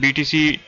BTC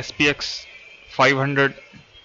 SPX 500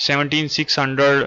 17,600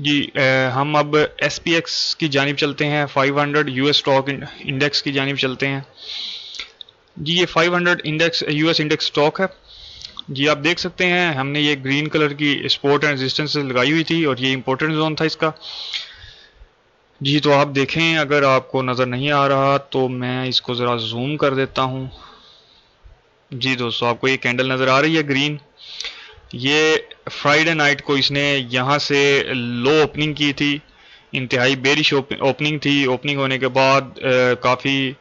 جی ہم اب S P x کی جانب چلتے ہیں، 500 یو ایس اسٹاک انڈیکس کی جانب چلتے ہیں. جی یہ 500 index U S index stock ہے. جی آپ دیکھ سکتے ہیں ہم نے یہ گرین کلر کی سپورٹ اینڈ ریزسٹنس لگائی ہوئی تھی اور یہ امپورٹنٹ زون تھا اس کا. جی تو آپ دیکھیں، اگر آپ کو نظر نہیں آ رہا تو میں اس کو ذرا زوم کر دیتا ہوں. جی دوستو آپ کو یہ کینڈل نظر آ رہی ہے گرین، یہ فرائیڈے نائٹ کو اس نے یہاں سے لو اوپننگ کی تھی، انتہائی بیرش اوپننگ تھی. اوپننگ ہونے کے بعد کافی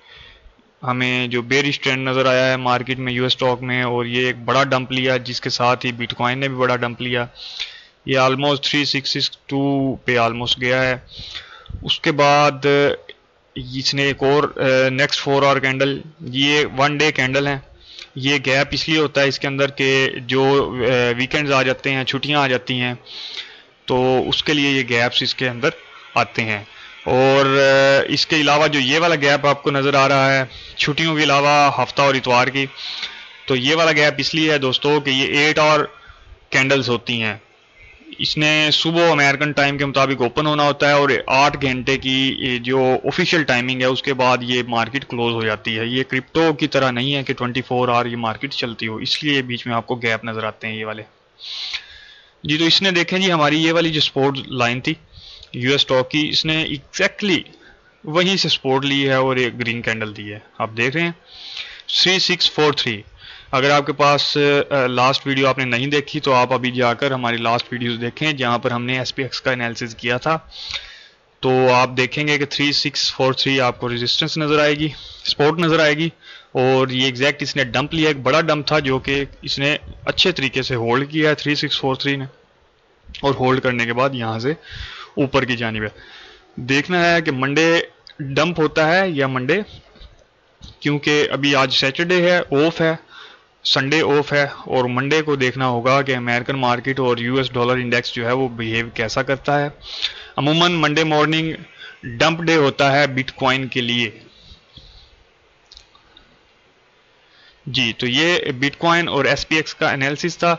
ہمیں جو بیرش ٹرینڈ نظر آیا ہے مارکیٹ میں یو ایس اسٹاک میں، اور یہ ایک بڑا ڈمپ لیا جس کے ساتھ ہی بیٹ کوائن نے بھی بڑا ڈمپ لیا. یہ آلموسٹ 3662 پہ آلموسٹ گیا ہے. اس کے بعد اس نے ایک اور نیکسٹ 4 آور کینڈل، یہ 1 ڈے کینڈل ہیں. یہ گیپ اس لیے ہوتا ہے اس کے اندر کہ جو ویکینڈز آ جاتے ہیں، چھٹیاں آ جاتی ہیں، تو اس کے لیے یہ گیپس اس کے اندر آتے ہیں. اور اس کے علاوہ جو یہ والا گیپ آپ کو نظر آ رہا ہے چھٹیوں کے علاوہ ہفتہ اور اتوار کی، تو یہ والا گیپ اس لیے ہے دوستو کہ یہ 8 آور کینڈلز ہوتی ہیں. اس نے صبح امریکن ٹائم کے مطابق اوپن ہونا ہوتا ہے اور 8 گھنٹے کی جو آفیشیل ٹائمنگ ہے اس کے بعد یہ مارکیٹ کلوز ہو جاتی ہے. یہ کرپٹو کی طرح نہیں ہے کہ 24 آور یہ مارکیٹ چلتی ہو، اس لیے بیچ میں آپ کو گیپ نظر آتے ہیں یہ والے. جی تو اس نے دیکھیں جی ہماری یہ والی جو سپورٹ لائن تھی یو ایس اسٹاک کی، اس نے ایگزیکٹلی وہیں سے سپورٹ لی ہے اور ایک گرین کینڈل دی ہے. آپ دیکھ رہے ہیں 3643. اگر آپ کے پاس لاسٹ ویڈیو آپ نے نہیں دیکھی تو آپ ابھی جا کر ہماری لاسٹ ویڈیوز دیکھیں جہاں پر ہم نے ایس پی ایکس کا انالیسس کیا تھا. تو آپ دیکھیں گے کہ 3643 آپ کو ریزسٹنس نظر آئے گی، سپورٹ نظر آئے گی، اور یہ ایگزیکٹ اس نے ڈمپ لیا، ایک بڑا ڈمپ تھا جو کہ اس نے اچھے طریقے سے ہولڈ کیا ہے 3643 نے، اور ہولڈ کرنے کے بعد یہاں سے اوپر کی جانب ہے. دیکھنا ہے کہ منڈے ڈمپ ہوتا ہے یا منڈے، کیونکہ ابھی آج سیٹرڈے ہے، آف ہے، سنڈے آف ہے، اور منڈے کو دیکھنا ہوگا کہ امریکن مارکیٹ اور یو ایس ڈالر انڈیکس جو ہے وہ بیہیو کیسا کرتا ہے. عموماً منڈے مارننگ ڈمپ ڈے ہوتا ہے بٹ کوائن کے لیے. جی تو یہ بٹ کوائن اور ایس پی ایکس کا انالیسس تھا.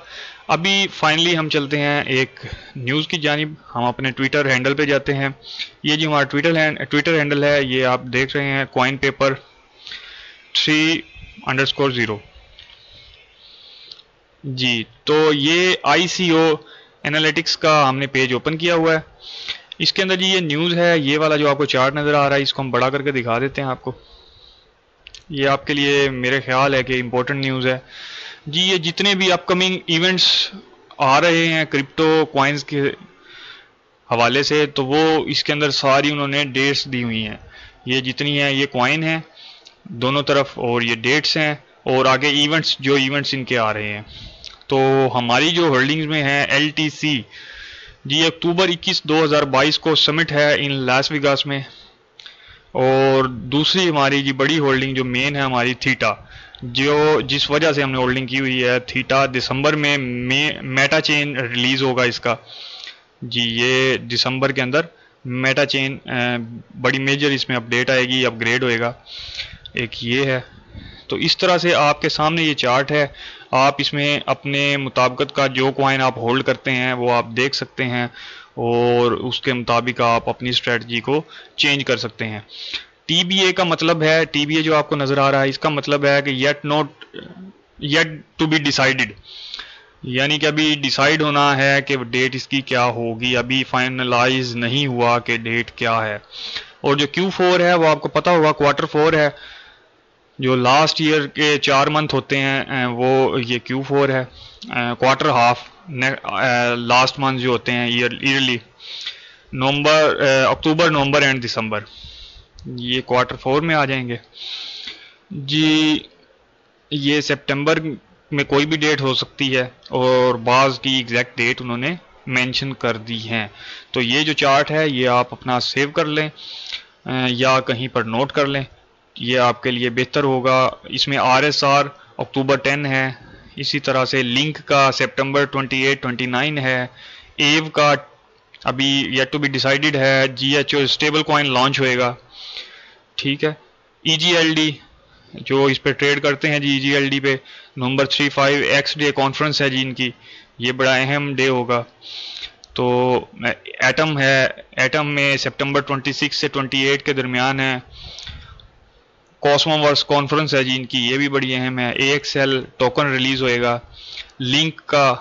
ابھی فائنلی ہم چلتے ہیں ایک نیوز کی جانب، ہم اپنے ٹویٹر ہینڈل پہ جاتے ہیں. یہ جو ہمارا ٹویٹر ہینڈل ہے یہ آپ دیکھ رہے ہیں کوائن پیپر 3_0. جی تو یہ آئی سی او انالیٹکس کا ہم نے پیج اوپن کیا ہوا ہے. اس کے اندر جی یہ نیوز ہے، یہ والا جو آپ کو چارٹ نظر آ رہا ہے اس کو ہم بڑا کر کے دکھا دیتے ہیں آپ کو. یہ آپ کے لیے میرے خیال ہے کہ امپورٹنٹ نیوز ہے. جی یہ جتنے بھی اپ کمنگ ایونٹس آ رہے ہیں کرپٹو کوائنز کے حوالے سے، تو وہ اس کے اندر ساری انہوں نے ڈیٹس دی ہوئی ہیں. یہ جتنی ہیں یہ کوائن ہیں دونوں طرف، اور یہ ڈیٹس ہیں، اور آگے ایونٹس جو ایونٹس ان کے آ رہے ہیں. تو ہماری جو ہولڈنگز میں ہیں ایل ٹی سی، جی اکتوبر 21 2022 کو سمٹ ہے ان لاس ویگاس میں. اور دوسری ہماری جی بڑی ہولڈنگ جو مین ہے ہماری تھیٹا، جو جس وجہ سے ہم نے ہولڈنگ کی ہوئی ہے تھیٹا. دسمبر میں میٹا چین ریلیز ہوگا اس کا. جی یہ دسمبر کے اندر میٹا چین بڑی میجر اس میں اپڈیٹ آئے گی، اپ گریڈ ہوئے گا. ایک یہ ہے. تو اس طرح سے آپ کے سامنے یہ چارٹ ہے، آپ اس میں اپنے مطابقت کا جو کوائن آپ ہولڈ کرتے ہیں وہ آپ دیکھ سکتے ہیں، اور اس کے مطابق آپ اپنی اسٹریٹجی کو چینج کر سکتے ہیں. ٹی بی اے کا مطلب ہے، ٹی بی اے جو آپ کو نظر آ رہا ہے اس کا مطلب ہے کہ یٹ ٹو بی ڈیسائیڈڈ، یعنی کہ ابھی ڈیسائیڈ ہونا ہے کہ ڈیٹ اس کی کیا ہوگی، ابھی فائنلائز نہیں ہوا کہ ڈیٹ کیا ہے. اور جو Q4 ہے وہ آپ کو پتا ہوگا Q4 ہے، جو لاسٹ ایئر کے 4 منتھ ہوتے ہیں وہ یہ Q4 ہے. کوارٹر ہاف لاسٹ منتھ جو ہوتے ہیں ایئرلی، اکتوبر نومبر اینڈ دسمبر، یہ Q4 میں آ جائیں گے. جی یہ سپٹمبر میں کوئی بھی ڈیٹ ہو سکتی ہے، اور بعض کی ایگزیکٹ ڈیٹ انہوں نے مینشن کر دی ہیں. تو یہ جو چارٹ ہے یہ آپ اپنا سیو کر لیں یا کہیں پر نوٹ کر لیں، یہ آپ کے لیے بہتر ہوگا. اس میں RSR اکتوبر 10 ہے، اسی طرح سے لنک کا سپٹمبر 28-29 ہے، ایو کا ابھی یٹ ٹو بی ڈیسائیڈڈ ہے، GHO اسٹیبل کوائن لانچ ہوئے گا. ٹھیک ہے. EGLD جو اس پہ ٹریڈ کرتے ہیں جی EGLD پہ نومبر 35 ایکس ڈے کانفرنس ہے جی ان کی، یہ بڑا اہم ڈے ہوگا. تو ایٹم ہے، ایٹم میں سپٹمبر 26 سے 28 کے درمیان ہے. کوسمو ورس کانفرنس ہے جی ان کی، یہ بھی بڑی اہم ہے. اے ایکس ایل ٹوکن ریلیز ہوئے گا. لنک کا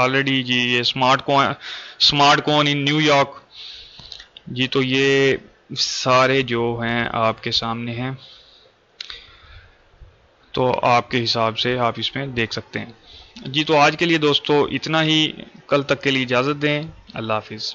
آلریڈی جی یہ سمارٹ کون ان نیو یارک جی. تو یہ سارے جو ہیں آپ کے سامنے ہیں، تو آپ کے حساب سے آپ اس میں دیکھ سکتے ہیں جی. تو آج کے لیے دوستو اتنا ہی، کل تک کے لیے اجازت دیں. اللہ حافظ.